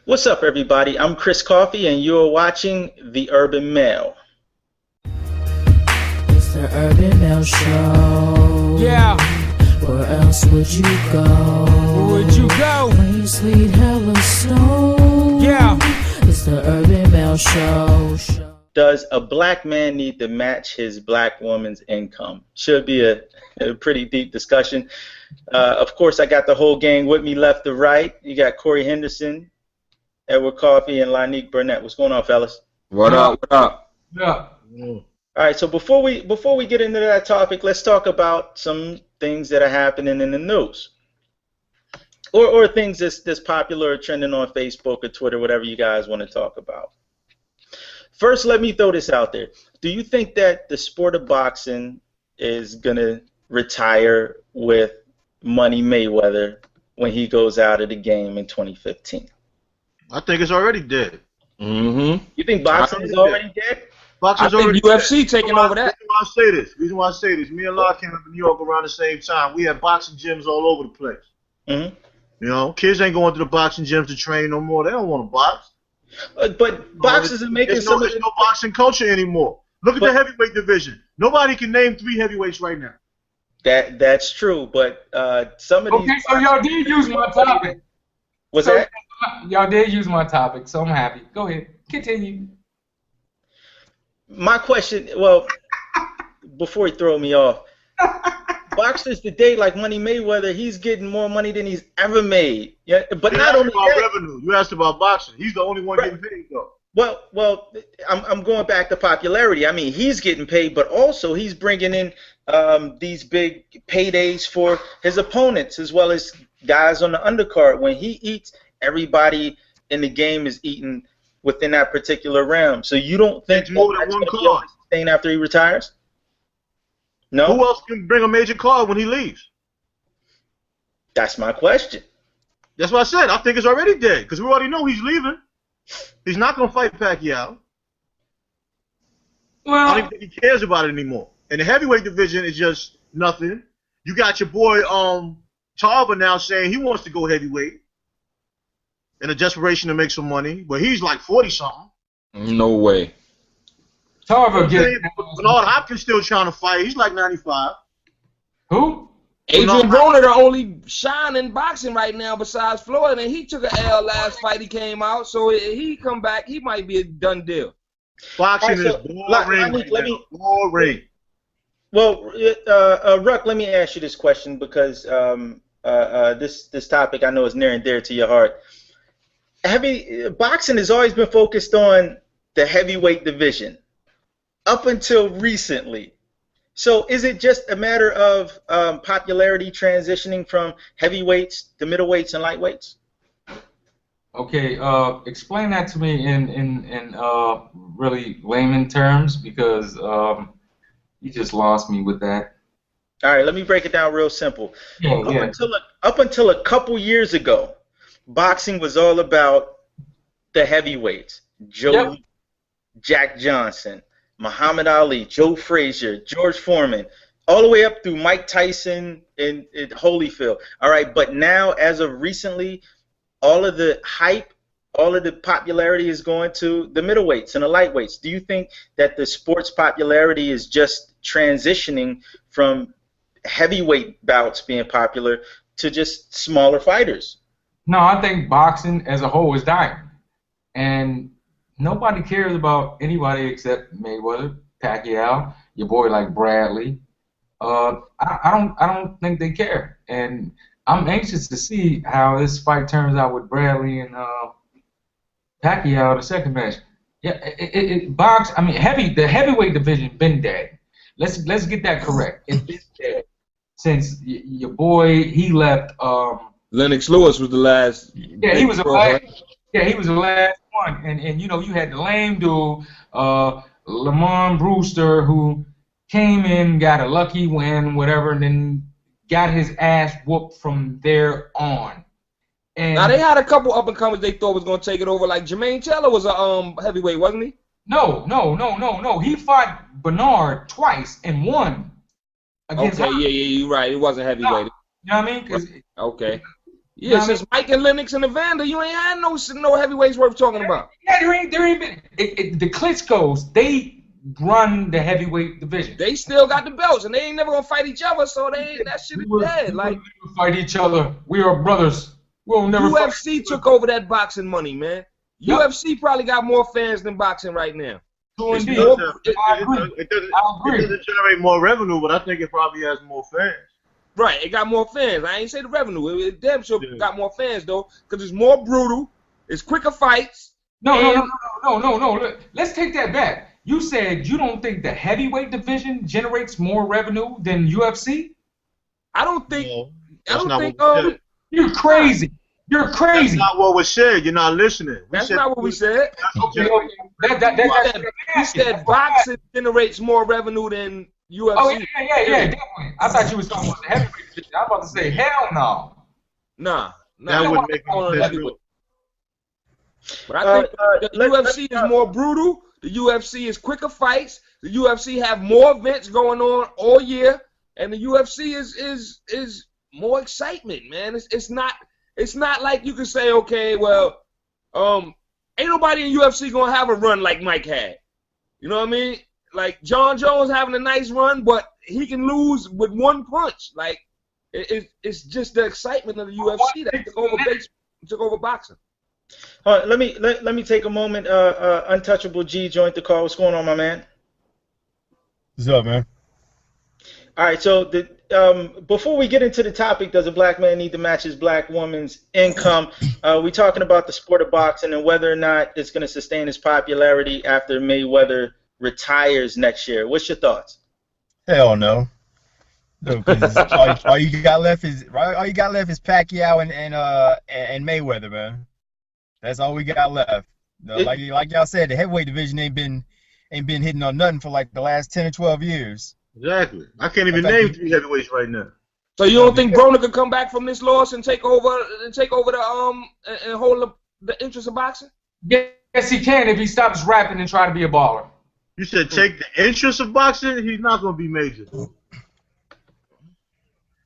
What's up, everybody? I'm Chris Coffey, and you're watching The Urban Mail. It's the Urban Mail Show. Yeah. Where else would you go? Where would you go? Rain, sleet, hell, or snow. Yeah. It's the Urban Mail Show. Does a black man need to match his black woman's income? Should be a pretty deep discussion. Of course, I got the whole gang with me, left to right. You got Corey Henderson, Edward Coffey, and Lonique Burnett. What's going on, fellas? What up? What up? Yeah. All right. So before we get into that topic, let's talk about some things that are happening in the news, or things that's popular or trending on Facebook or Twitter, whatever you guys want to talk about. First, let me throw this out there. Do you think that the sport of boxing is gonna retire with Money Mayweather when he goes out of the game in 2015? I think it's already dead. Mm-hmm. You think boxing is already dead? Boxing's I think already UFC dead. taking over that. Reason why I say this. Me and Law came up in New York around the same time. We had boxing gyms all over the place. Mm-hmm. You know, kids ain't going to the boxing gyms to train no more. They don't want to box. But boxers are making there's no boxing culture anymore. Look at the heavyweight division. Nobody can name 3 heavyweights right now. That's true, but some of these. Okay, so y'all did use my topic. What's So, that? Y'all did use my topic, so I'm happy. Go ahead. Continue. My question, well, before you throw me off, boxers today, like Money Mayweather, he's getting more money than he's ever made. Yeah, but You not asked only about that. revenue. You asked about boxing. He's the only one getting paid though. Well, I'm going back to popularity. I mean, he's getting paid, but also he's bringing in these big paydays for his opponents as well as guys on the undercard. When he eats, everybody in the game is eating within that particular realm. So you don't think It's more than that's one going to be able card. to sustain after he retires? No? Who else can bring a major card when he leaves? That's my question. That's what I said. I think it's already dead because we already know he's leaving. He's not going to fight Pacquiao. I don't Well, even think he cares about it anymore. And the heavyweight division is just nothing. You got your boy Tarver now saying he wants to go heavyweight in a desperation to make some money, but he's like 40-something. No way. Tarver get Bernard Hopkins still trying to fight. He's like 95. who? Adrian Broner, the only shine in boxing right now besides Floyd, and he took an L last fight he came out, so he come back, he might be a done deal. Boxing All right, so, is boring. Boring. Well, Ruck, let me ask you this question because this topic I know is near and dear to your heart. Boxing has always been focused on the heavyweight division up until recently. So is it just a matter of popularity transitioning from heavyweights to middleweights and lightweights? Okay, explain that to me in really layman terms because you just lost me with that. All right, let me break it down real simple. Yeah. Up until a couple years ago, boxing was all about the heavyweights. Yep. Jack Johnson, Muhammad Ali, Joe Frazier, George Foreman, all the way up through Mike Tyson and Holyfield. All right, but now, as of recently, all of the hype, all of the popularity is going to the middleweights and the lightweights. Do you think that the sport's popularity is just transitioning from heavyweight bouts being popular to just smaller fighters? No, I think boxing as a whole is dying, and nobody cares about anybody except Mayweather, Pacquiao, your boy like Bradley. I don't think they care, and I'm anxious to see how this fight turns out with Bradley and Pacquiao, the second match. Yeah, the heavyweight division been dead. Let's get that correct. It's been dead since your boy he left. Lennox Lewis was the last. Yeah, he was the last. Yeah, he was the last one, and you know you had the lame dude, Lamont Brewster, who came in, got a lucky win, whatever, and then got his ass whooped from there on. And Now they had a couple up and comers they thought was gonna take it over. Like Jermaine Taylor was a heavyweight, wasn't he? no. He fought Bernard twice and won against. Okay, yeah, you're right. It wasn't heavyweight. You know what I mean? 'Cause Okay. Yeah, since Mike and Lennox and Evander, you ain't had no heavyweights worth talking about. Yeah, there ain't been. The Klitschko's, they run the heavyweight division. They still got the belts, and they ain't never gonna fight each other, so that shit is dead. Like, we fight each other. We are brothers. We'll never UFC took over that boxing money, man. Yep. UFC probably got more fans than boxing right now. It doesn't generate more revenue, but I think it probably has more fans. Right, it got more fans. I ain't say the revenue. It damn sure got more fans though, because it's more brutal. It's quicker fights. No. Let's take that back. You said you don't think the heavyweight division generates more revenue than UFC? I don't think. No, I don't think. You're crazy. You're crazy. That's not what was said. You're not listening. That's not what we said. Okay. We said boxing generates more revenue than UFC. Oh, yeah, definitely. I thought you was talking about the heavyweight division. I was about to say, hell no. Nah. That would make heavyweight. But I think the UFC is more brutal. The UFC is quicker fights. The UFC have more events going on all year, and the UFC is more excitement, man. It's not like you can say, okay, well, ain't nobody in UFC gonna have a run like Mike had. You know what I mean? Like John Jones having a nice run, but he can lose with one punch. Like it's just the excitement of the UFC that took over boxing. Let me take a moment. Untouchable G joined the call. What's going on, my man? What's up, man? All right. So before we get into the topic, does a black man need to match his black woman's income? We talking about the sport of boxing and whether or not it's going to sustain its popularity after Mayweather retires next year. What's your thoughts? Hell no. No, all you got left is Pacquiao and Mayweather, man. That's all we got left. Like y'all said, the heavyweight division ain't been hitting on nothing for like the last 10 or 12 years. Exactly. I can't even name 3 heavyweights right now. So you don't think Broner could come back from this loss and take over the and hold the interest of boxing? Yes, he can if he stops rapping and try to be a baller. You said take the interest of boxing? He's not going to be major.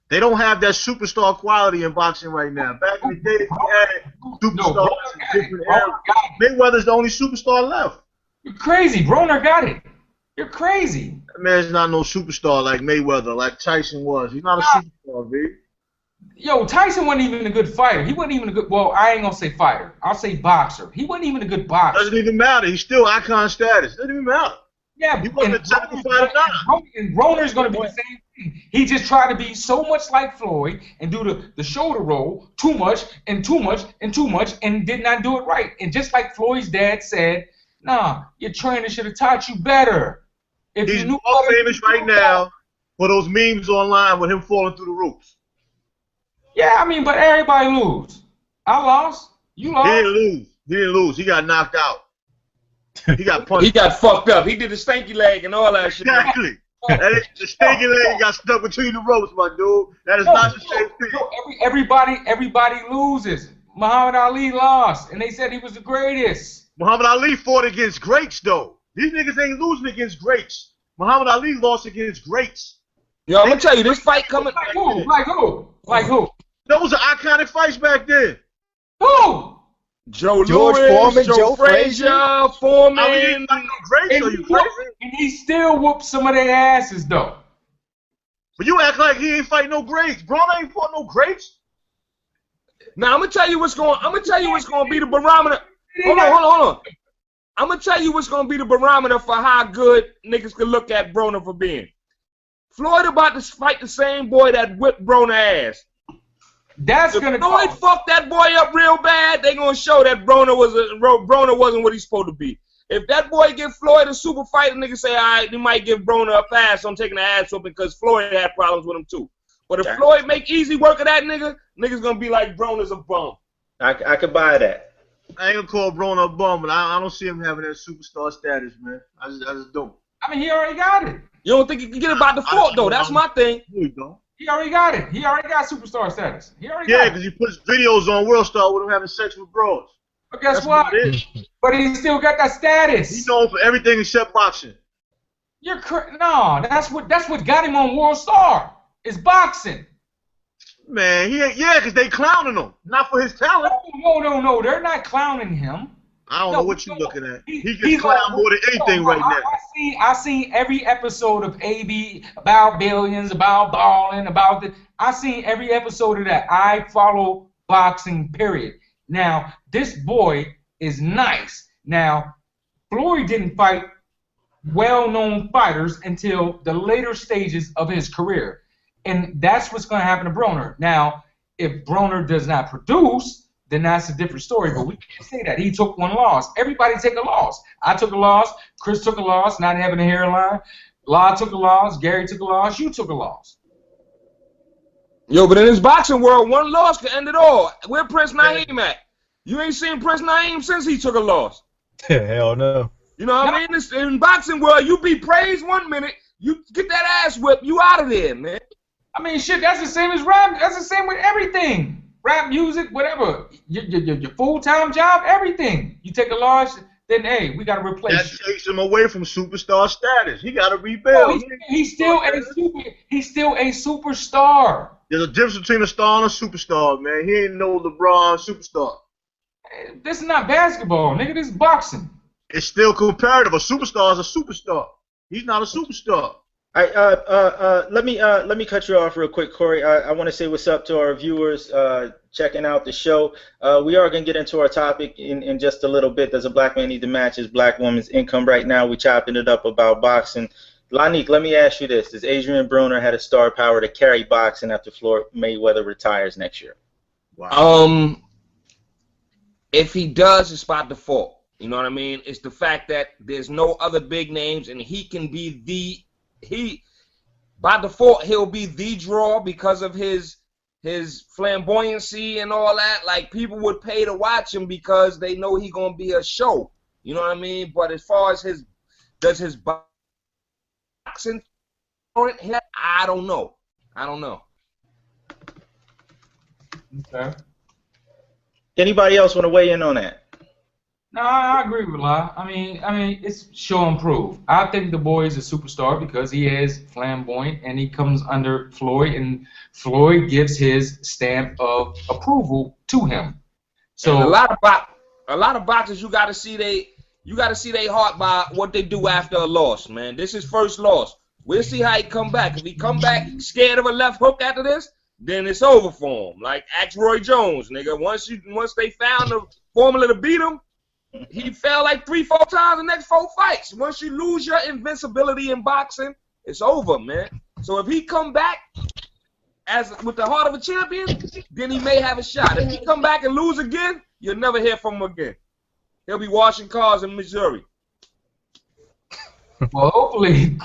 They don't have that superstar quality in boxing right now. Back in the day, they had superstars in different eras. Mayweather's the only superstar left. You're crazy. Broner got it. You're crazy. That man's not no superstar like Mayweather, like Tyson was. He's not a superstar, B. Yo, Tyson wasn't even a good fighter. He wasn't even a good, well, I ain't going to say fighter. I'll say boxer. He wasn't even a good boxer. Doesn't even matter. He's still icon status. Doesn't even matter. Yeah, he wasn't a technical fighter now. And Broner's going to be the same thing. He just tried to be so much like Floyd and do the shoulder roll too much and too much and too much and did not do it right. And just like Floyd's dad said, nah, your trainer should have taught you better. If He's more famous right now for those memes online with him falling through the ropes. Yeah, I mean, but everybody lose. I lost. You lost. He didn't lose. He got knocked out. He got punched. He got fucked up. He did the stanky leg and all that shit. Exactly. The stanky leg got stuck between the ropes, my dude. That is not the same thing. Everybody loses. Muhammad Ali lost, and they said he was the greatest. Muhammad Ali fought against greats, though. These niggas ain't losing against greats. Muhammad Ali lost against greats. Yo, I'm gonna tell you, this fight coming. Like who? Like who? Those are iconic fights back then. Who? George Lewis, Foreman, Joe Frazier, Foreman. I mean, he ain't like no greats, are you crazy? And he still whooped some of their asses, though. But you act like he ain't fight no greats. Braun ain't fought no greats. Now I'm gonna tell you what's going to be the barometer. Hold on. I'm gonna tell you what's gonna be the barometer for how good niggas can look at Broner for being. Floyd about to fight the same boy that whipped Broner ass. That's if gonna. Floyd fucked that boy up real bad, they gonna show that Broner wasn't what he's supposed to be. If that boy give Floyd a super fight, the niggas say, all right, they might give Broner a pass on taking the ass whooping because Floyd had problems with him too. But if Floyd make easy work of that niggas gonna be like Broner's a bum. I could buy that. I ain't gonna call Broner a bum, but I don't see him having that superstar status, man. I just don't. I mean, he already got it. You don't think he can get it by default, though? That's my thing. You don't. He already got it. He already got superstar status. Yeah, because he puts videos on World Star with him having sex with bros. But guess what? But he still got that status. He's known for everything except boxing. No, that's what got him on World Star. Is boxing. Man, because they clowning him, not for his talent. No. They're not clowning him. I don't know what you're looking at. He gets clowned more than anything right now. I seen every episode of AB about billions, about balling, about the. I seen every episode of that. I follow boxing, period. Now, this boy is nice. Now, Floyd didn't fight well-known fighters until the later stages of his career. And that's what's going to happen to Broner. Now, if Broner does not produce, then that's a different story. But we can't say that. He took one loss. Everybody take a loss. I took a loss. Chris took a loss, not having a hairline. La took a loss. Gary took a loss. You took a loss. Yo, but in this boxing world, one loss can end it all. Where Prince Naeem at? You ain't seen Prince Naeem since he took a loss. Hell no. You know what I mean? In boxing world, you be praised 1 minute, you get that ass whipped, you out of there, man. I mean, shit, that's the same as rap. That's the same with everything. Rap, music, whatever. Your full-time job, everything. You take a loss, then, hey, we got to replace you. That takes him away from superstar status. He got to rebuild. He's still a superstar. There's a difference between a star and a superstar, man. He ain't no LeBron superstar. This is not basketball, nigga. This is boxing. It's still comparative. A superstar is a superstar. He's not a superstar. Let me cut you off real quick, Corey. I want to say what's up to our viewers checking out the show. We are going to get into our topic in just a little bit. Does a black man need to match his black woman's income? Right now, we're chopping it up about boxing. Lonique, let me ask you this. Does Adrian Broner have the star power to carry boxing after Floyd Mayweather retires next year? Wow. If he does, it's by default. You know what I mean? It's the fact that there's no other big names, and he can be by default, he'll be the draw because of his flamboyancy and all that. Like, people would pay to watch him because they know he's gonna be a show. You know what I mean? But as far as his boxing, I don't know. Okay. Anybody else want to weigh in on that? No, I agree with La. I mean, it's show and prove. I think the boy is a superstar because he is flamboyant and he comes under Floyd, and Floyd gives his stamp of approval to him. So and a lot of boxers, you got to see they heart by what they do after a loss, man. This is first loss. We'll see how he come back. If he come back scared of a left hook after this, then it's over for him. Like, ask Roy Jones, nigga. Once they found the formula to beat him, he fell like 3-4 times the next 4 fights. Once you lose your invincibility in boxing, it's over, man. So if he come back with the heart of a champion, then he may have a shot. If he come back and lose again, you'll never hear from him again. He'll be washing cars in Missouri. Well, hopefully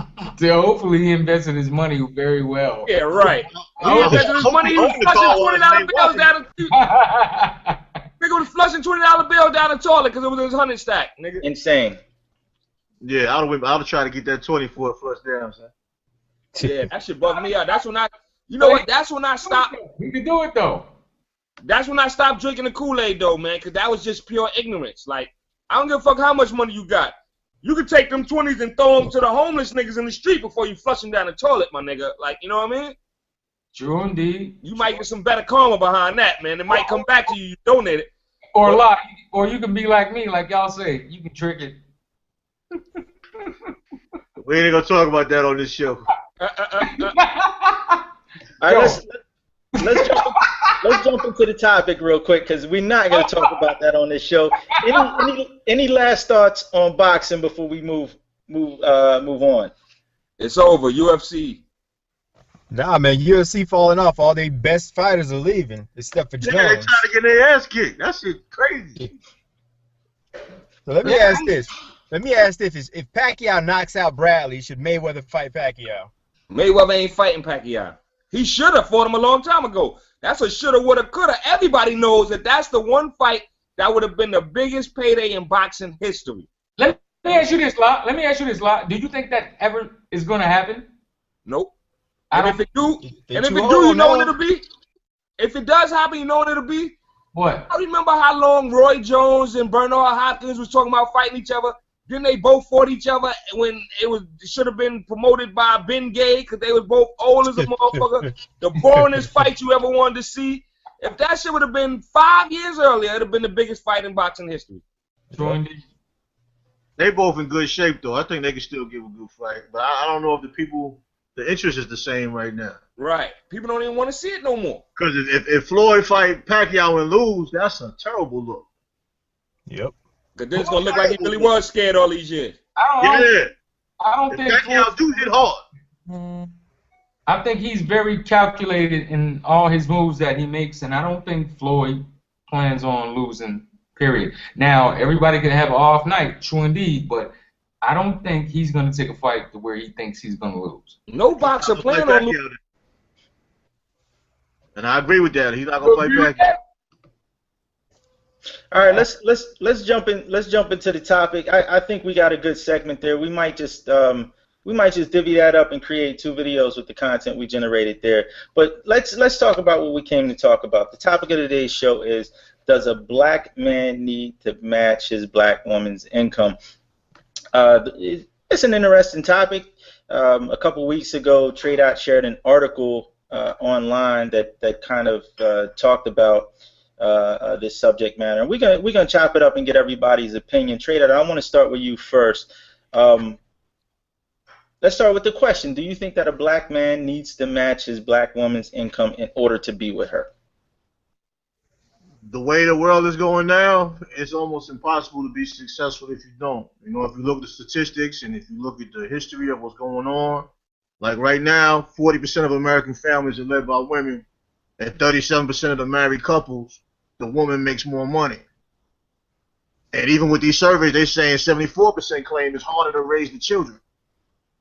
he invested his money very well. Yeah, right. He invested his money. He was flushing $20 bills down the nigga was flushing $20 bill down the toilet because it was his 100 stack, nigga. Insane. Yeah, I would try to get that 20 for a flush down, son. Yeah, that shit bugged me out. That's when that's when I stopped. We can do it though. That's when I stopped drinking the Kool-Aid though, man, because that was just pure ignorance. Like, I don't give a fuck how much money you got. You could take them 20s and throw them to the homeless niggas in the street before you flush them down the toilet, my nigga. Like, you know what I mean? True indeed. You might get some better karma behind that, man. It might come back to you. You donate it. Or lie. Or you can be like me, like y'all say. You can trick it. We ain't gonna talk about that on this show. All right, let's jump into the topic real quick because we're not gonna talk about that on this show. Any last thoughts on boxing before we move on? It's over. UFC. Nah, man, UFC falling off. All their best fighters are leaving, except for Jones. Yeah, they trying to get their ass kicked. That shit crazy. So let me ask this. If Pacquiao knocks out Bradley, should Mayweather fight Pacquiao? Mayweather ain't fighting Pacquiao. He should have fought him a long time ago. That's a shoulda, woulda, coulda. Everybody knows that that's the one fight that would have been the biggest payday in boxing history. Let me ask you this, La. Do you think that ever is going to happen? Nope. And if it do, you know what it'll be? If it does happen, you know what it'll be? What? I remember how long Roy Jones and Bernard Hopkins was talking about fighting each other. Then they both fought each other when it should have been promoted by Ben Gay because they was both old as a motherfucker. The boringest fight you ever wanted to see. If that shit would have been 5 years earlier, it'd have been the biggest fight in boxing history. They both in good shape though. I think they can still give a good fight, but I don't know if the interest is the same right now. Right. People don't even want to see it no more. Because if Floyd fight Pacquiao and lose, that's a terrible look. Yep. Because then it's gonna look like he really was scared all these years. I don't think Pacquiao do hit hard. I think he's very calculated in all his moves that he makes, and I don't think Floyd plans on losing, period. Now, everybody can have an off night, true indeed, but I don't think he's going to take a fight to where he thinks he's going to lose. No boxer plan on losing. And I agree with that. He's not going to fight Pacquiao. All right, let's jump into the topic. I think we got a good segment there. We might just divvy that up and create 2 videos with the content we generated there. But let's talk about what we came to talk about. The topic of today's show is, does a black man need to match his black woman's income? It's an interesting topic. A couple weeks ago, TradeOut shared an article online that kind of talked about this subject matter. And we're gonna chop it up and get everybody's opinion. TradeOut, I want to start with you first. Let's start with the question. Do you think that a black man needs to match his black woman's income in order to be with her? The way the world is going now, it's almost impossible to be successful if you don't. You know, if you look at the statistics and if you look at the history of what's going on, like right now, 40% of American families are led by women, and 37% of the married couples, the woman makes more money. And even with these surveys, they're saying 74% claim it's harder to raise the children.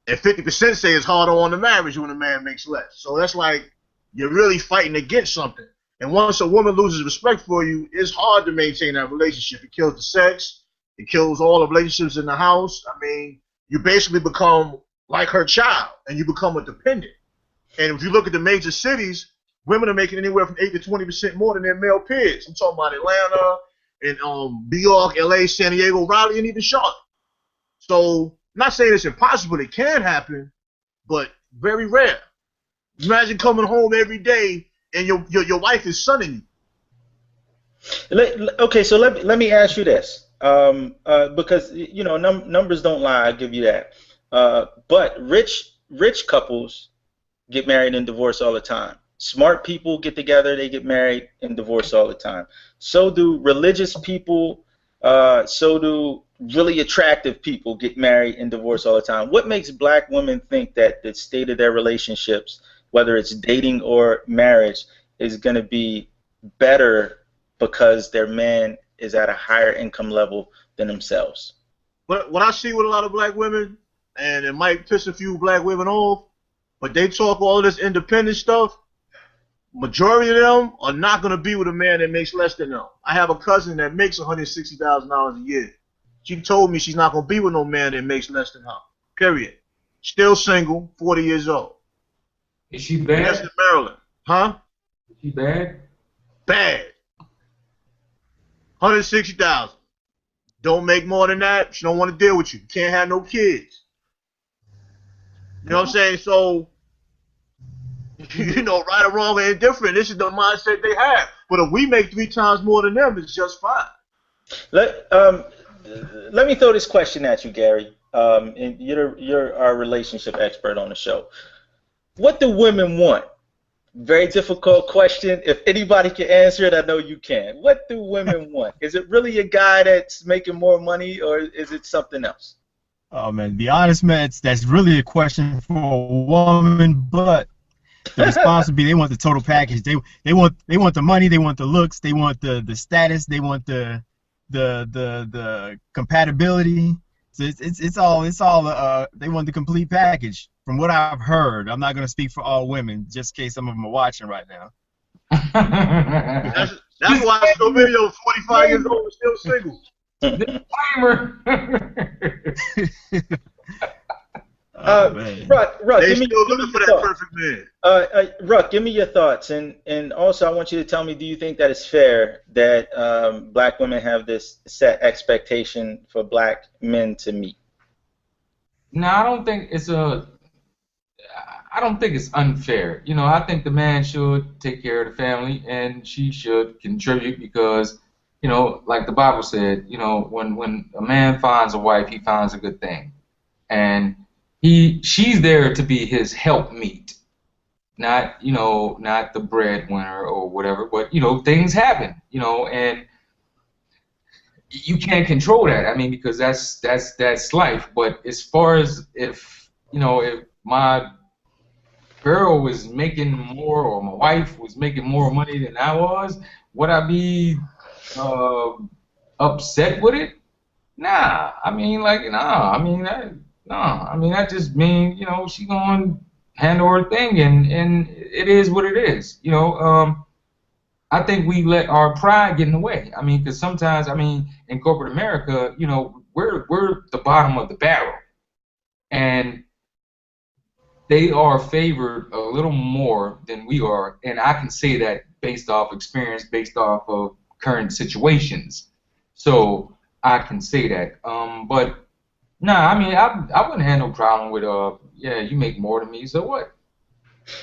And 50% say it's harder on the marriage when a man makes less. So that's like you're really fighting against something. And once a woman loses respect for you, it's hard to maintain that relationship. It kills the sex. It kills all the relationships in the house. I mean, you basically become like her child, and you become a dependent. And if you look at the major cities, women are making anywhere from 8 to 20% more than their male peers. I'm talking about Atlanta and New York, LA, San Diego, Raleigh, and even Charlotte. So I'm not saying it's impossible. It can happen, but very rare. Imagine coming home every day and your wife is sunning you. Okay, so let me ask you this, because you know numbers don't lie. I'll give you that. But rich couples get married and divorce all the time. Smart people get together, they get married and divorce all the time. So do religious people. So do really attractive people get married and divorce all the time. What makes black women think that the state of their relationships, whether it's dating or marriage, is going to be better because their man is at a higher income level than themselves? But what I see with a lot of black women, and it might piss a few black women off, but they talk all of this independent stuff, majority of them are not going to be with a man that makes less than them. I have a cousin that makes $160,000 a year. She told me she's not going to be with no man that makes less than her, period. Still single, 40 years old. Is she bad? That's in Maryland. Huh? Is she bad? Bad. 160,000. Don't make more than that. She don't want to deal with you. Can't have no kids. You know what I'm saying? So, you know, right or wrong or indifferent, this is the mindset they have. But if we make 3 times more than them, it's just fine. Let me throw this question at you, Gary. And you're our relationship expert on the show. What do women want? Very difficult question. If anybody can answer it, I know you can. What do women want? Is it really a guy that's making more money, or is it something else? Oh man, to be honest, man, that's really a question for a woman. But the response would be they want the total package. They want the money, they want the looks, they want the status, they want the compatibility. So it's all they want the complete package. From what I've heard, I'm not gonna speak for all women, just in case some of them are watching right now. That's why so many of 45 years old are still single. Disclaimer. Man. Ruck, They give me still looking for your that thoughts. perfect man. Ruck, give me your thoughts, and also I want you to tell me: do you think that it's fair that black women have this set expectation for black men to meet? No, I don't think it's unfair. You know, I think the man should take care of the family and she should contribute because, you know, like the Bible said, you know, when a man finds a wife, he finds a good thing. And she's there to be his helpmeet. Not the breadwinner or whatever, but, you know, things happen, you know, and you can't control that. I mean, because that's life. But as far as if my girl was making more or my wife was making more money than I was, would I be upset with it? Nah. I mean, that just means, you know, she gonna handle her thing, and it is what it is. You know, I think we let our pride get in the way. I mean, because sometimes, I mean, in corporate America, you know, we're the bottom of the barrel, and they are favored a little more than we are, and I can say that based off experience, based off of current situations. So I can say that. But nah, I mean, I wouldn't have no problem with yeah, you make more than me, so what?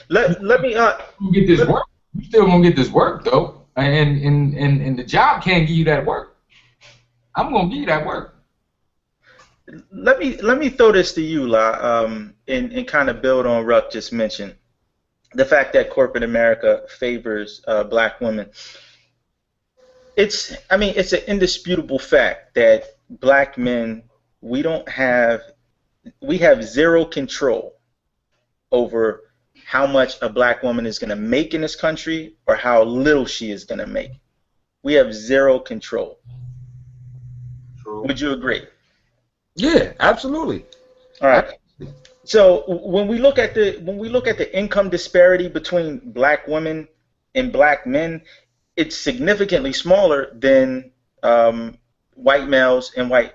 Let me You get this work. You still gonna get this work though, and the job can't give you that work. I'm gonna give you that work. let me throw this to you, La, and kind of build on Ruck just mentioned. The fact that corporate America favors black women. It's an indisputable fact that black men, we have zero control over how much a black woman is going to make in this country or how little she is going to make. We have zero control. True. Would you agree? Yeah, absolutely. All right. So when we look at the income disparity between black women and black men, it's significantly smaller than white males and white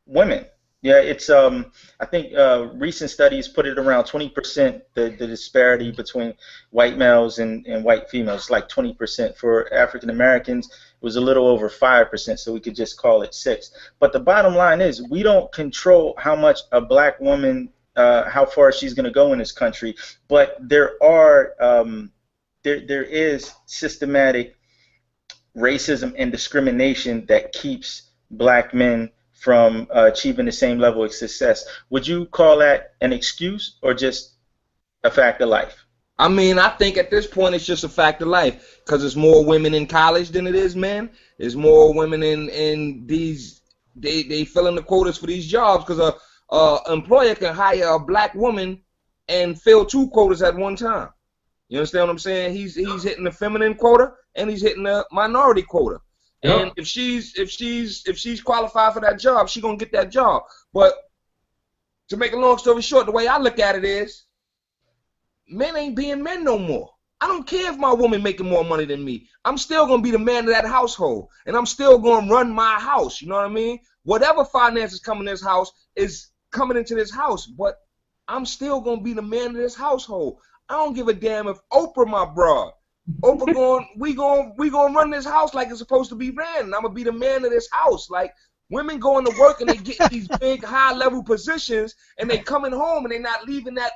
women. Yeah, it's I think recent studies put it around 20%, the disparity between white males and white females. It's like 20%. For African Americans, it was a little over 5%, so we could just call it 6. But the bottom line is we don't control how much a black woman, how far she's going to go in this country, but there is systematic racism and discrimination that keeps black men from achieving the same level of success. Would you call that an excuse or just a fact of life? I mean, I think at this point it's just a fact of life because there's more women in college than it is men. There's more women in these, they fill in the quotas for these jobs because a employer can hire a black woman and fill 2 quotas at one time. You understand what I'm saying? He's hitting the feminine quota and he's hitting the minority quota. Yep. And if she's qualified for that job, she's gonna get that job. But to make a long story short, the way I look at it is, men ain't being men no more. I don't care if my woman making more money than me. I'm still gonna be the man of that household, and I'm still gonna run my house. You know what I mean? Whatever finances come in this house is coming into this house, but I'm still gonna be the man of this household. I don't give a damn if Oprah my broad. Oprah we gonna run this house like it's supposed to be ran, and I'm gonna be the man of this house. Like, women going to work and they get these big high level positions and they coming home and they not leaving that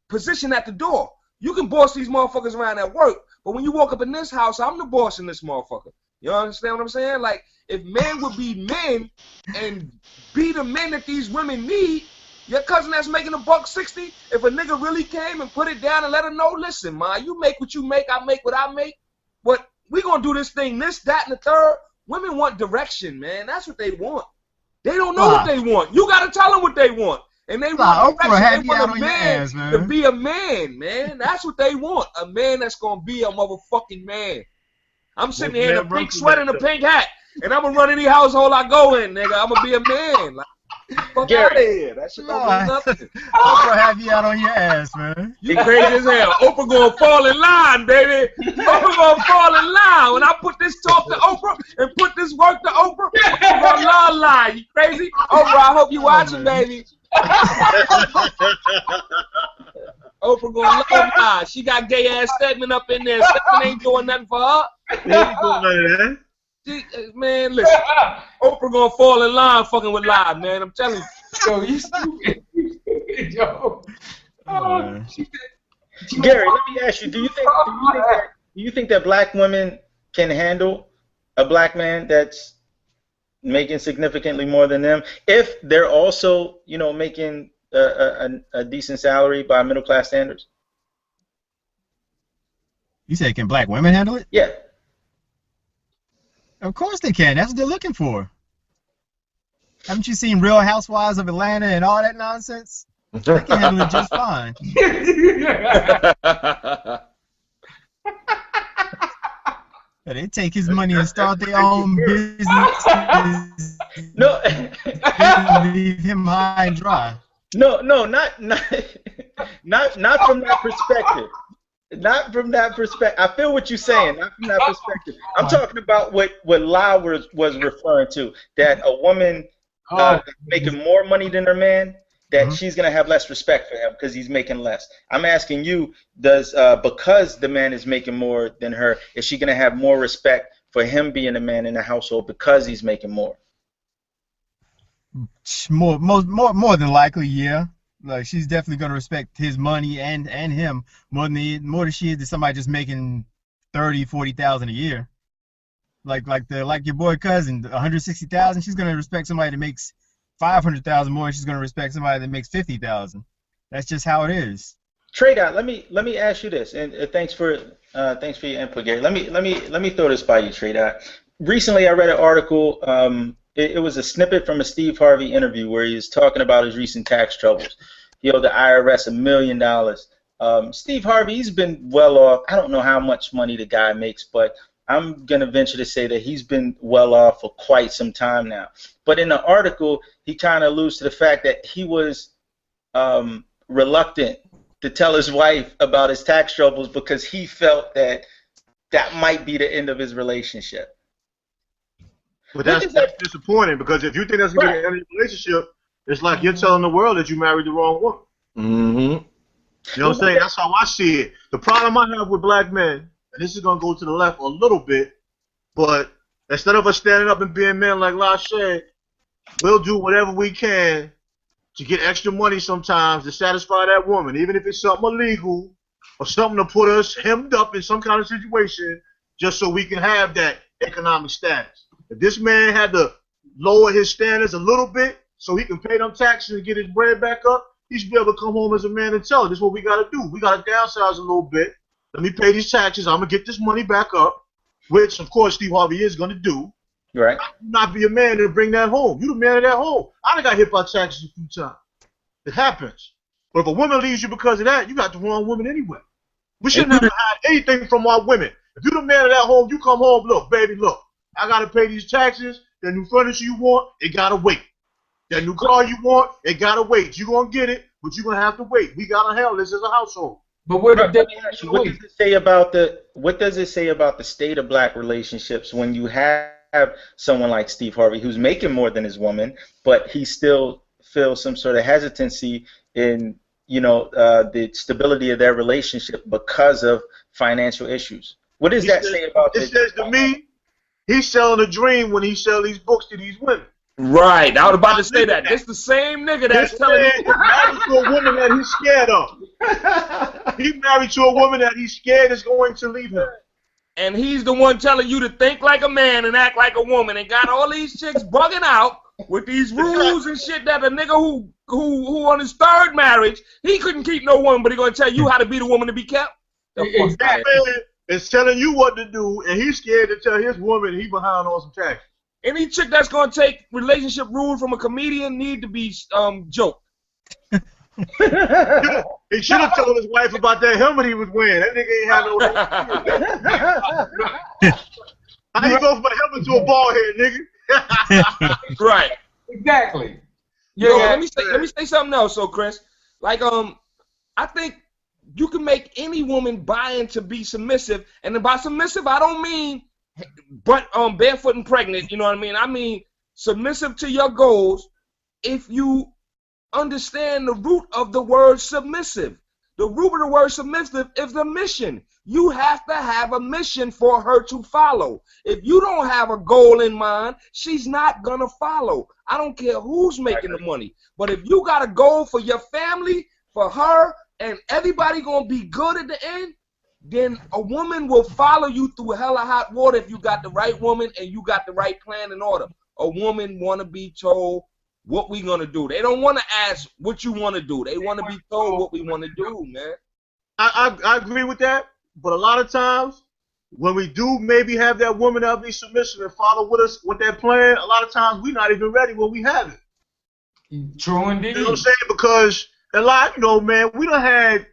position at the door. You can boss these motherfuckers around at work, but when you walk up in this house, I'm the boss in this motherfucker. You understand what I'm saying? Like, if men would be men and be the men that these women need, your cousin that's making $1.60, if a nigga really came and put it down and let her know, listen, ma, you make what you make, I make what I make, but we gonna do this thing, this, that, and the third. Women want direction, man. That's what they want. They don't know what they want. You gotta tell them what they want. And they want direction. They want a man to be a man, man. That's what they want. A man that's gonna be a motherfucking man. I'm sitting here in a pink sweater and a pink hat, and I'm gonna run any household I go in, nigga. I'm gonna be a man. Like, fuck out of here. That shit don't mean nothing. Oprah have you out on your ass, man. You crazy as hell. Oprah gonna fall in line, baby. Oprah gonna fall in line. When I put this talk to Oprah and put this work to Oprah, Oprah gonna lie. You crazy? Oprah, I hope you watching, baby. Oprah gonna love lies. She got gay ass Stedman up in there. Stedman ain't doing nothing for her. He ain't doing none of that. Man, listen. Oprah gonna fall in line fucking with live, man. I'm telling you. Yo, you stupid. You stupid, yo. Oh, Gary, let me ask you: Do you think that black women can handle a black man that's making significantly more than them if they're also, making a decent salary by middle class standards? You say, can black women handle it? Yeah. Of course they can. That's what they're looking for. Haven't you seen Real Housewives of Atlanta and all that nonsense? They can handle it just fine. They take his money and start their own business. No. Leave him high and dry. No, not from that perspective. Not from that perspective. I feel what you're saying. Not from that perspective. I'm talking about what Lau was referring to. That a woman making more money than her man, that she's gonna have less respect for him because he's making less. I'm asking you, because the man is making more than her, is she gonna have more respect for him being a man in the household because he's making more? More than likely, yeah. Like, she's definitely gonna respect his money and him more than she is to somebody just making $30,000-$40,000 a year. Like your boy cousin, $160,000. She's gonna respect somebody that makes $500,000 more. And she's gonna respect somebody that makes $50,000. That's just how it is. Trade out. Let me ask you this, and thanks for your input, Gary. Let me throw this by you, Trade out. Recently, I read an article. It was a snippet from a Steve Harvey interview where he was talking about his recent tax troubles. He owed the IRS $1 million. Steve Harvey, he's been well off. I don't know how much money the guy makes, but I'm going to venture to say that he's been well off for quite some time now. But in the article, he kind of alludes to the fact that he was reluctant to tell his wife about his tax troubles because he felt that might be the end of his relationship. But that's disappointing, because if you think that's going to be the end of your relationship, it's like you're telling the world that you married the wrong woman. Mm-hmm. You know what I'm saying? That's how I see it. The problem I have with black men, and this is going to go to the left a little bit, but instead of us standing up and being men like La said, we'll do whatever we can to get extra money sometimes to satisfy that woman, even if it's something illegal or something to put us hemmed up in some kind of situation just so we can have that economic status. If this man had to lower his standards a little bit so he can pay them taxes and get his bread back up, he should be able to come home as a man and tell her, this is what we got to do. We got to downsize a little bit. Let me pay these taxes. I'm going to get this money back up, which, of course, Steve Harvey is going to do. Right. I do not be a man to bring that home. You the man of that home. I done got hit by taxes a few times. It happens. But if a woman leaves you because of that, you got the wrong woman anyway. We should never hide anything from our women. If you the man of that home, you come home, look, baby, look. I got to pay these taxes. That new furniture you want, it got to wait. That new car you want, it got to wait. You're going to get it, but you're going to have to wait. We got to handle this as a household. But what does it say about the state of black relationships when you have someone like Steve Harvey who's making more than his woman, but he still feels some sort of hesitancy in the stability of their relationship because of financial issues? What does that say about it? It says to me, he's selling a dream when he sells these books to these women. Right. I was about to say that. This the same nigga that's telling you. Married to a woman that he's scared of. He's married to a woman that he's scared is going to leave him. And he's the one telling you to think like a man and act like a woman, and got all these chicks bugging out with these rules and shit that a nigga who on his third marriage, he couldn't keep no woman, but he gonna tell you how to be the woman to be kept. That man is telling you what to do, and he's scared to tell his woman he behind on some taxes. Any chick that's gonna take relationship rules from a comedian need to be joked. He should have told his wife about that helmet he was wearing. That nigga ain't had no. How you go from a helmet to a bald head, nigga? Right. Exactly. Yeah. Let me say something else, so Chris. Like I think you can make any woman buy into be submissive, and by submissive I don't mean barefoot and pregnant, you know what I mean? I mean submissive to your goals if you understand the root of the word submissive. The root of the word submissive is the mission. You have to have a mission for her to follow. If you don't have a goal in mind, she's not going to follow. I don't care who's making the money. But if you got a goal for your family, for her, and everybody going to be good at the end, then a woman will follow you through hella hot water if you got the right woman and you got the right plan in order. A woman want to be told what we going to do. They don't want to ask what you want to do. They want to be told what we want to do, man. I agree with that, but a lot of times when we do maybe have that woman that'll be submissive and follow with us with that plan, a lot of times we're not even ready when we have it. True indeed. You know what I'm saying? Because a lot, man, we done had,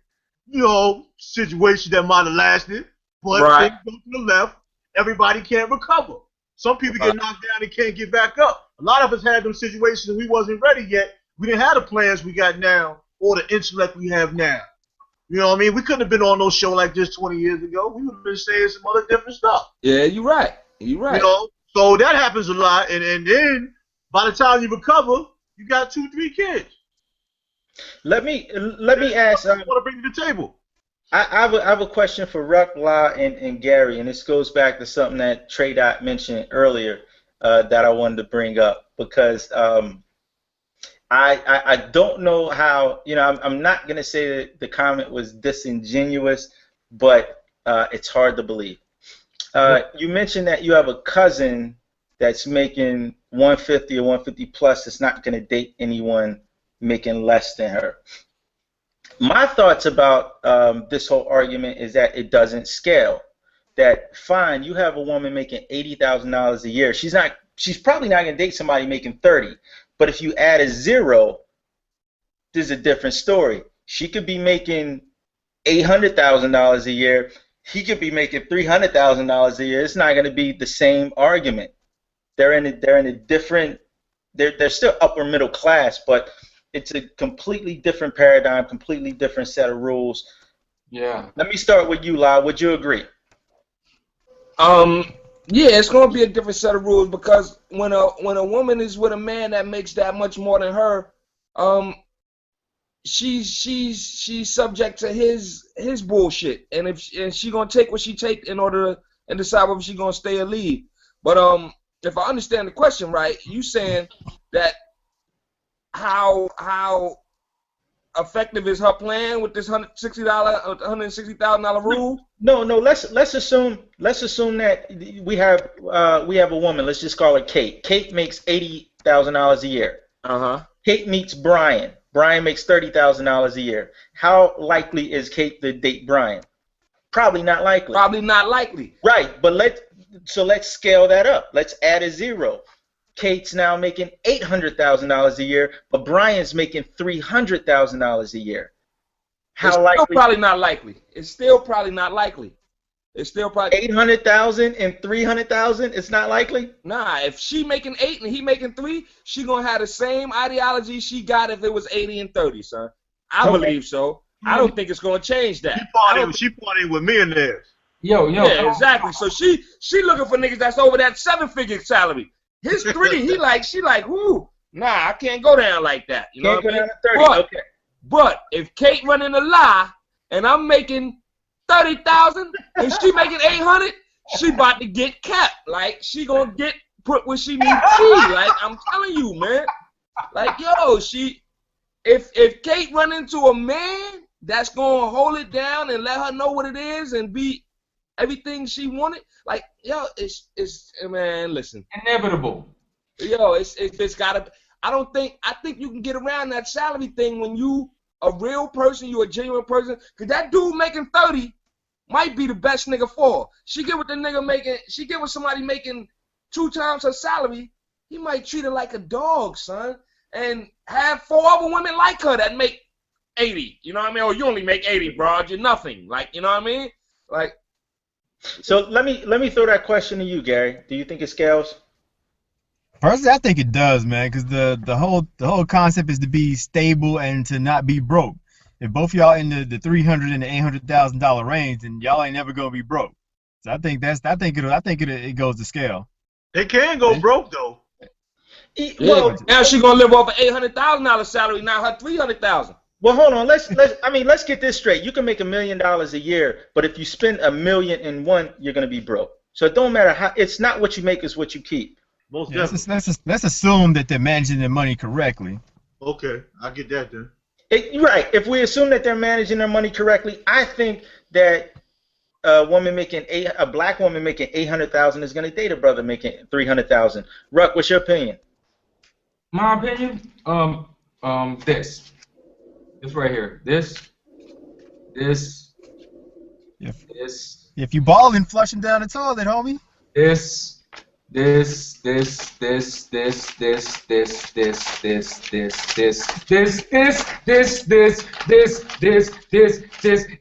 situations that might have lasted, but Right. things go to the left, everybody can't recover. Some people get knocked down and can't get back up. A lot of us had them situations and we wasn't ready yet. We didn't have the plans we got now or the intellect we have now. You know what I mean? We couldn't have been on no show like this 20 years ago. We would have been saying some other different stuff. Yeah, you're right. You're right. So that happens a lot. And then by the time you recover, you got 2-3 kids. Let me ask. I want to bring to the table. I have a question for Ruck, La, and Gary, and this goes back to something that Trey Dot mentioned earlier that I wanted to bring up because I don't know how, I'm not going to say that the comment was disingenuous, but it's hard to believe. You mentioned that you have a cousin that's making 150 or 150 plus that's not going to date anyone making less than her. My thoughts about this whole argument is that it doesn't scale. That fine, you have a woman making $80,000 a year. She's probably not going to date somebody making 30. But if you add a zero, there's a different story. She could be making $800,000 a year. He could be making $300,000 a year. It's not going to be the same argument. They're in a different. They're still upper middle class, but it's a completely different paradigm, completely different set of rules. Yeah. Let me start with you, La. Would you agree? Yeah, it's gonna be a different set of rules because when a woman is with a man that makes that much more than her, she's subject to his bullshit, and she gonna take what she take in order to and decide whether she gonna stay or leave. But if I understand the question right, you saying that how effective is her plan with this $160,000 rule? No. Let's assume that we have a woman. Let's just call her Kate. Kate makes $80,000 a year. Kate meets Brian. Brian makes $30,000 a year. How likely is Kate to date Brian? Probably not likely. Probably not likely. Right, but let's scale that up. Let's add a zero. Kate's now making $800,000 a year, but Brian's making $300,000 a year. How likely? It's still probably not likely. It's still probably not likely. It's still probably 800,000 and 300,000. It's not likely. Nah, if she making 8 and he making 3, she gonna have the same ideology she got if it was 80 and 30, son. I believe so. I don't think it's gonna change that. She partying with millionaires. Yo. Yeah, exactly. So she looking for niggas that's over that 7-figure salary. His 3, she like, whoo, nah, I can't go down like that. You know what I mean? Down to 30. Okay. But if Kate running a lie and I'm making 30,000 and she making 800, she about to get capped. Like she gonna get put where she needs to be. Like I'm telling you, man. Like if Kate run into a man that's gonna hold it down and let her know what it is and be everything she wanted, like it's man, listen. Inevitable. It's gotta. I think you can get around that salary thing when you a real person, you a genuine person. Cause that dude making 30 might be the best nigga for her. She get with somebody making 2 times her salary, he might treat her like a dog, son. And have 4 other women like her that make 80. You know what I mean? Or you only make 80, bro. You're nothing. Like, you know what I mean? Like. So let me throw that question to you, Gary. Do you think it scales? Personally, I think it does, man, because the whole concept is to be stable and to not be broke. If both y'all in the $300,000 and the $800,000 range, then y'all ain't never gonna be broke. So I think it goes to scale. They can go broke though. Well, now she's gonna live off an $800,000 salary, not her $300,000. well, hold on. Let's get this straight. You can make $1 million a year, but if you spend $1 million in one, you're gonna be broke. So it don't matter how. It's not what you make; it's what you keep. Most Yeah, definitely. let's assume that they're managing their money correctly. Okay, I get that then. Right. If we assume that they're managing their money correctly, I think that a black woman making $800,000 is gonna date a brother making $300,000. Ruck, what's your opinion? My opinion, this right here, this, If you balling, flushing down the toilet, homie. this,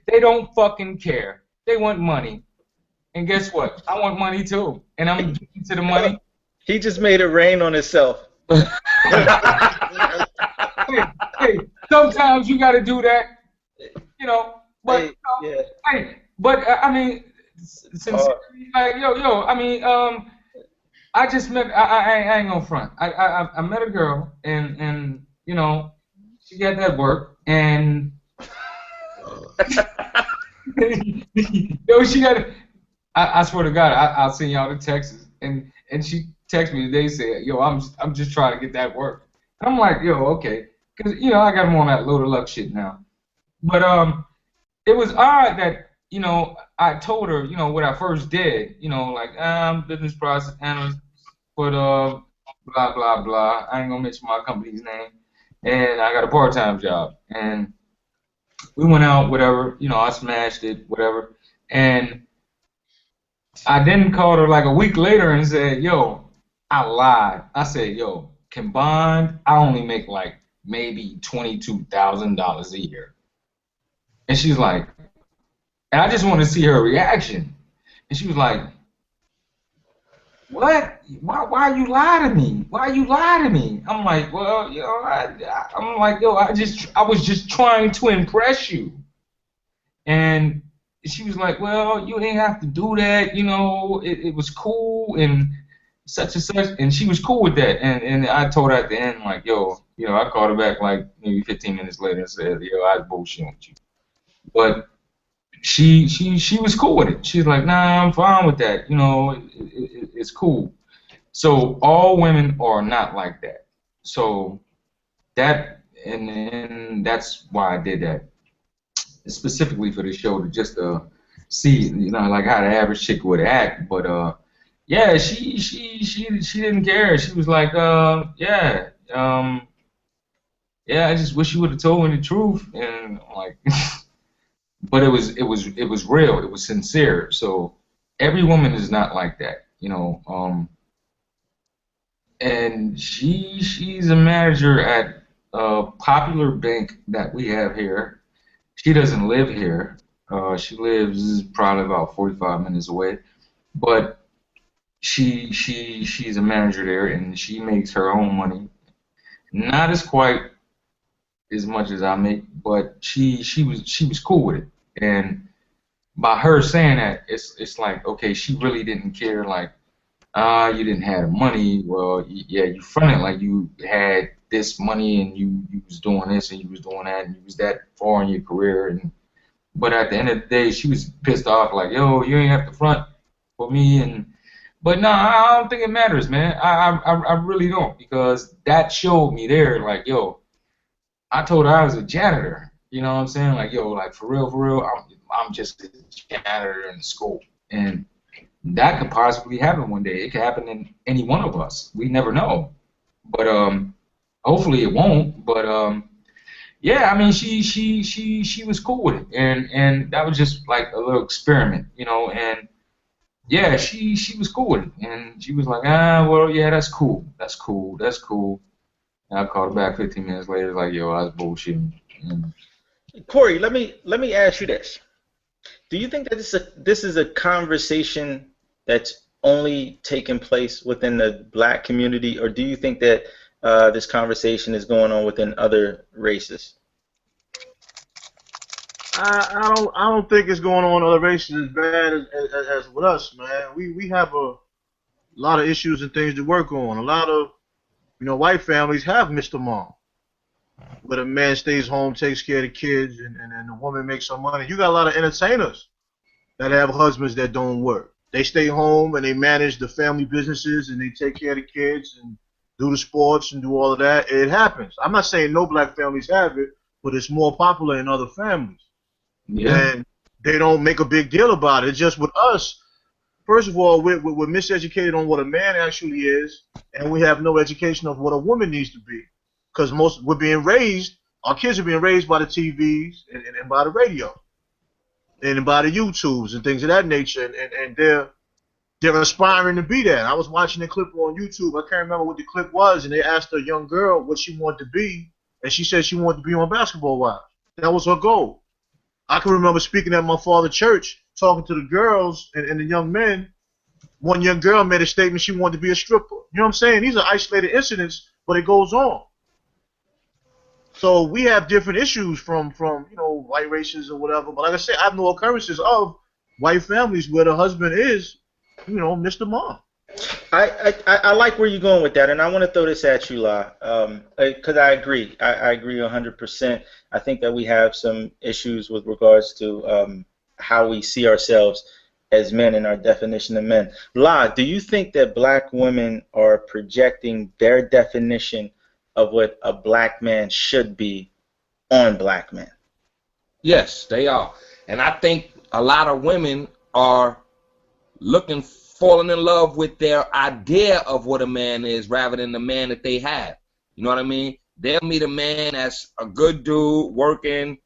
they don't fucking care. They want money. And guess what? I want money too. And I'm getting to the money. He just made it rain on himself. Hey, sometimes you gotta do that. But I mean, sincerely, like, I mean, I just met. I ain't gonna front. I met a girl, and she got that work, and she got. I swear to God, I'll send y'all the texts, and she texted me today, said, I'm just trying to get that work. And I'm like, okay, because I got him on that load of luck shit now. But it was odd that I told her what I first did, like I'm business process analyst, but blah blah blah. I ain't gonna mention my company's name, and I got a part-time job, and we went out, whatever, I smashed it, whatever, and I then called her like a week later and said, I lied. I said, combined, I only make like maybe $22,000 a year. And she's like, and I just want to see her reaction. And she was like, what? Why you lie to me? Why you lie to me? I'm like, well, I'm like, I was just trying to impress you. And she was like, well, you ain't have to do that, it was cool and such and such, and she was cool with that, and I told her at the end, like, I called her back like maybe 15 minutes later and said, I was bullshitting with you, but she was cool with it. She's like, nah, I'm fine with that, it's cool. So all women are not like that. So that, and that's why I did that. Specifically for the show, to just see like how the average chick would act, but she didn't care. She was like, I just wish you would have told me the truth, and like but it was real, it was sincere. So every woman is not like that, and she's a manager at a popular bank that we have here. She doesn't live here. She lives probably about 45 minutes away. But she's a manager there, and she makes her own money. Not as quite as much as I make, but she was cool with it. And by her saying that, it's like, okay, she really didn't care. Like, you didn't have the money. Well, you fronted like you had this money, and you was doing this and you was doing that, and you was that far in your career, but at the end of the day, she was pissed off, like, you ain't have to front for me, but no, I don't think it matters, man. I really don't, because that showed me there, like, I told her I was a janitor, you know what I'm saying, like, like for real, I'm just a janitor in school, and that could possibly happen one day. It could happen in any one of us. We never know, but hopefully it won't, but I mean, she was cool with it, and that was just like a little experiment, and she was cool with it, and she was like, that's cool, and I called her back 15 minutes later, like, I was bullshitting. And Corey, let me ask you this: do you think that this is a conversation that's only taking place within the black community, or do you think that this conversation is going on within other races? I don't think it's going on in other races as bad as with us, man. We have a lot of issues and things to work on. A lot of white families have Mr. Mom, where the man stays home, takes care of the kids, and the woman makes some money. You got a lot of entertainers that have husbands that don't work. They stay home and they manage the family businesses and they take care of the kids and do the sports and do all of that. It happens. I'm not saying no black families have it, but it's more popular in other families. Yeah. And they don't make a big deal about it. It's just with us, first of all, we're miseducated on what a man actually is, and we have no education of what a woman needs to be. Because we're being raised, our kids are being raised by the TVs and by the radio and by the YouTubes and things of that nature, and they're aspiring to be that. I was watching a clip on YouTube. I can't remember what the clip was, and they asked a young girl what she wanted to be, and she said she wanted to be on Basketball Wives. That was her goal. I can remember speaking at my father's church, talking to the girls and the young men. One young girl made a statement she wanted to be a stripper. You know what I'm saying? These are isolated incidents, but it goes on. So we have different issues from white races or whatever. But like I said, I have no occurrences of white families where the husband is, Mr. Mom. I like where you're going with that, and I want to throw this at you, La, because I agree. I agree 100%. I think that we have some issues with regards to how we see ourselves as men and our definition of men. La, do you think that black women are projecting their definition of what a black man should be on black men? Yes, they are. And I think a lot of women are falling in love with their idea of what a man is rather than the man that they have. You know what I mean? They'll meet a man that's a good dude, working,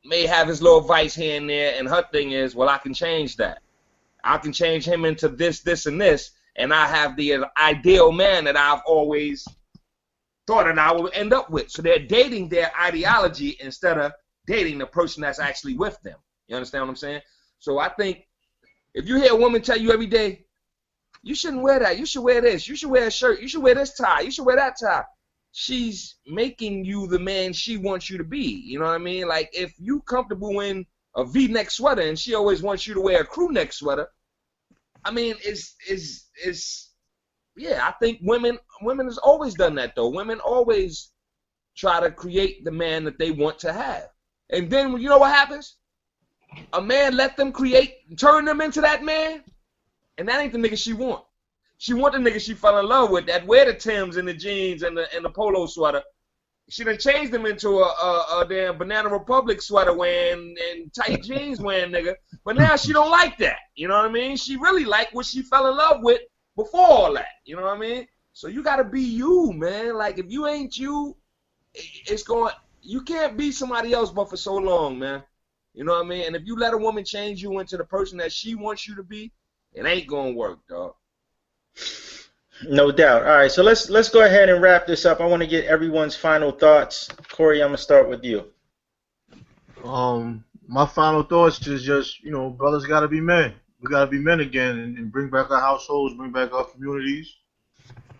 may have his little vice here and there, and her thing is, well, I can change that. I can change him into this, this, and this, and I have the ideal man that I've always thought that I would end up with. So they're dating their ideology instead of dating the person that's actually with them. You understand what I'm saying? So I think if you hear a woman tell you every day, you shouldn't wear that, you should wear this, you should wear a shirt, you should wear this tie, you should wear that tie, she's making you the man she wants you to be. You know what I mean? Like, if you comfortable in a V-neck sweater and she always wants you to wear a crew neck sweater, I mean, yeah, I think women has always done that, though. Women always try to create the man that they want to have. And then, you know what happens? A man let them turn them into that man, and that ain't the nigga she want. She want the nigga she fell in love with that wear the Timbs and the jeans and the polo sweater. She done changed him into a damn Banana Republic sweater wearing and tight jeans wearing nigga. But now she don't like that. You know what I mean? She really like what she fell in love with before all that. You know what I mean? So you gotta be you, man. Like, if you ain't you, you can't be somebody else but for so long, man. You know what I mean? And if you let a woman change you into the person that she wants you to be, it ain't gonna work, dog. No doubt. All right, so let's go ahead and wrap this up. I want to get everyone's final thoughts. Corey, I'm gonna start with you. My final thoughts is just, brothers gotta be men. We gotta be men again and bring back our households, bring back our communities.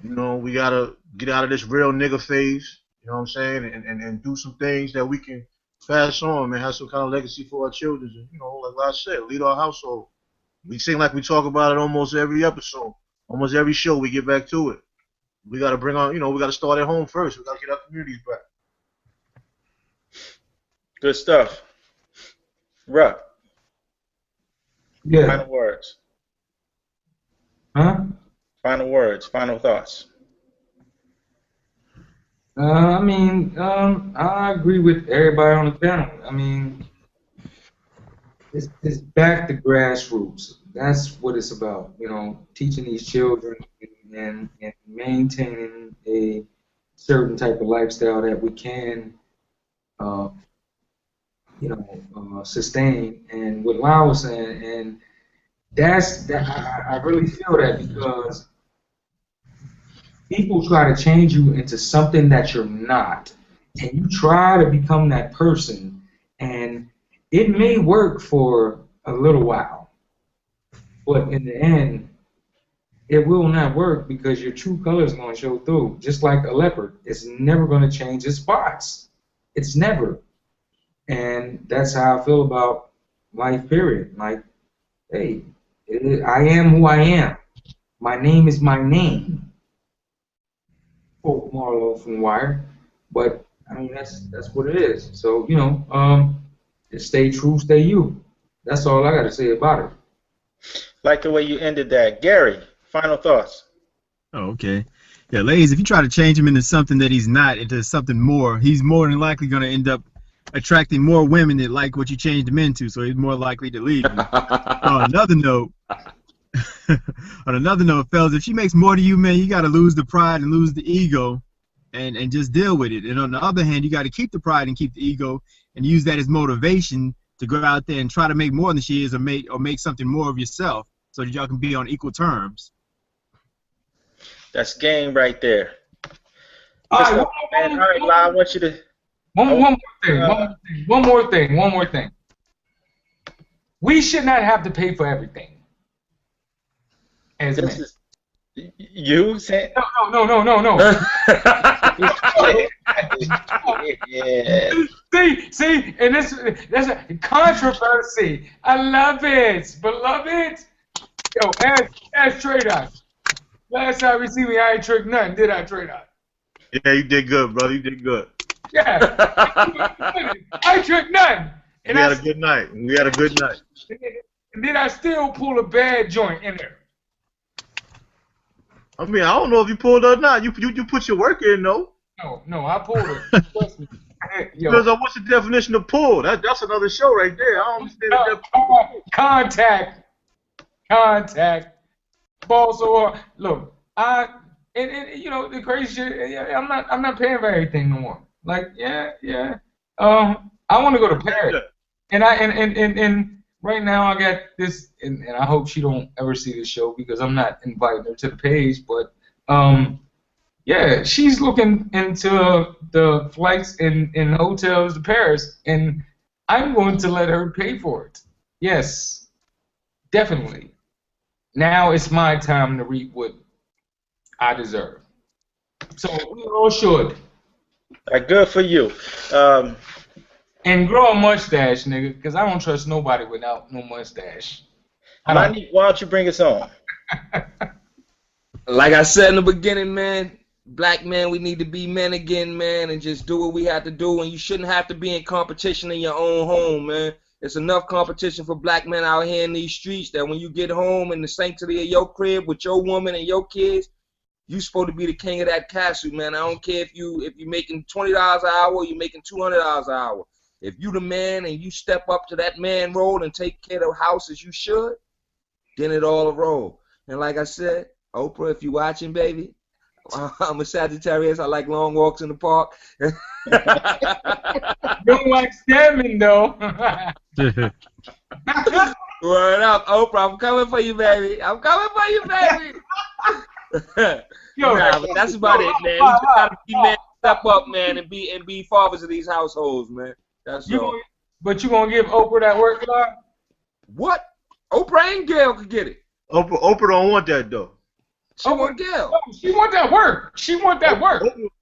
We gotta get out of this real nigga phase. You know what I'm saying? And do some things that we can pass on, man. Have some kind of legacy for our children. And, like I said, lead our household. We seem like we talk about it almost every episode. Almost every show we get back to it. We got to bring on, we got to start at home first. We got to get our communities back. Good stuff. Ruck. Yeah. Final words. Huh? Final words. Final thoughts. I agree with everybody on the panel. I mean, it's back to grassroots. That's what it's about, teaching these children and maintaining a certain type of lifestyle that we can, sustain. And what Lyle was saying, and I really feel that, because people try to change you into something that you're not, and you try to become that person, and it may work for a little while, but in the end, it will not work, because your true color is going to show through. Just like a leopard, it's never going to change its spots. It's never. And that's how I feel about life, period. Like, hey, I am who I am. My name is my name. quote Marlo from Wire, but I mean that's what it is. So just stay true, stay you. That's all I got to say about it. Like the way you ended that, Gary. Final thoughts. Oh, okay. Yeah, ladies, if you try to change him into something that he's not, into something more, he's more than likely going to end up attracting more women that like what you changed him into, so he's more likely to leave you. On another note, fellas, if she makes more to you, man, you got to lose the pride and lose the ego and just deal with it. And on the other hand, you got to keep the pride and keep the ego and use that as motivation to go out there and try to make more than she is, or make something more of yourself, so that y'all can be on equal terms. That's game right there. All right, I want you to. One more thing. We should not have to pay for everything. As men. You said? No. Yeah. See, and that's a controversy. I love it, beloved. Yo, ask Trey-Dot. Last time we see me, I ain't tricked nothing, did I, Trey-Dot? Yeah, you did good, brother. You did good. Yeah. I ain't tricked nothing. And we had a good night. And then I still pull a bad joint in there. I mean, I don't know if you pulled it or not. You put your work in, though. No, I pulled it. Trust me. Because what's the definition of pull? That's another show right there. I don't understand the definition. Contact. Also, look, and the crazy shit. I'm not paying for everything no more. Like, yeah. I want to go to Paris, and right now I got this, and I hope she don't ever see this show because I'm not inviting her to the page. But yeah, she's looking into the flights and hotels to Paris, and I'm going to let her pay for it. Yes, definitely. Now it's my time to reap what I deserve. So we all should. Good for you. And grow a mustache, nigga, because I don't trust nobody without no mustache. Lonique, why don't you bring us on? Like I said in the beginning, man, black men, we need to be men again, man, and just do what we have to do. And you shouldn't have to be in competition in your own home, man. It's enough competition for black men out here in these streets that when you get home in the sanctity of your crib with your woman and your kids, you supposed to be the king of that castle, man. I don't care if you're making $20 an hour or you're making $200 an hour. If you the man and you step up to that man role and take care of the house as you should, then it all a roll. And like I said, Oprah, if you watching, baby, I'm a Sagittarius. I like long walks in the park. You don't like stabbing, though. Word up, Oprah. I'm coming for you, baby. Nah, but that's about it, man. We just gotta be men, step up, man, and be fathers of these households, man. That's all. But you gonna give Oprah that work, Clark? What? Oprah and Gail could get it. Oprah don't want that though. She want Gail. Oh, she want that work.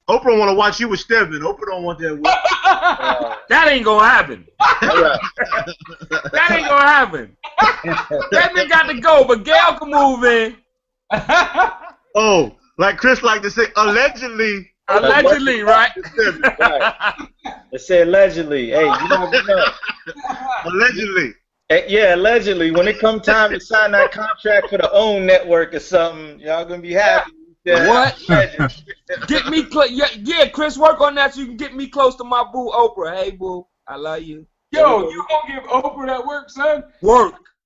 Oprah want to watch you with Stedman. Oprah don't want that work. That ain't gonna happen. That ain't gonna happen. Stedman got to go, but Gail can move in. Oh, like Chris like to say, allegedly. Allegedly, right? Right. Let's say allegedly. Hey, you never know. Allegedly. Yeah, allegedly. When it come time to sign that contract for the OWN network or something, y'all gonna be happy. Yeah. What? Get me close. Yeah, Chris, work on that so you can get me close to my boo, Oprah. Hey, boo, I love you. Yo, you gonna give Oprah that work, son? Work.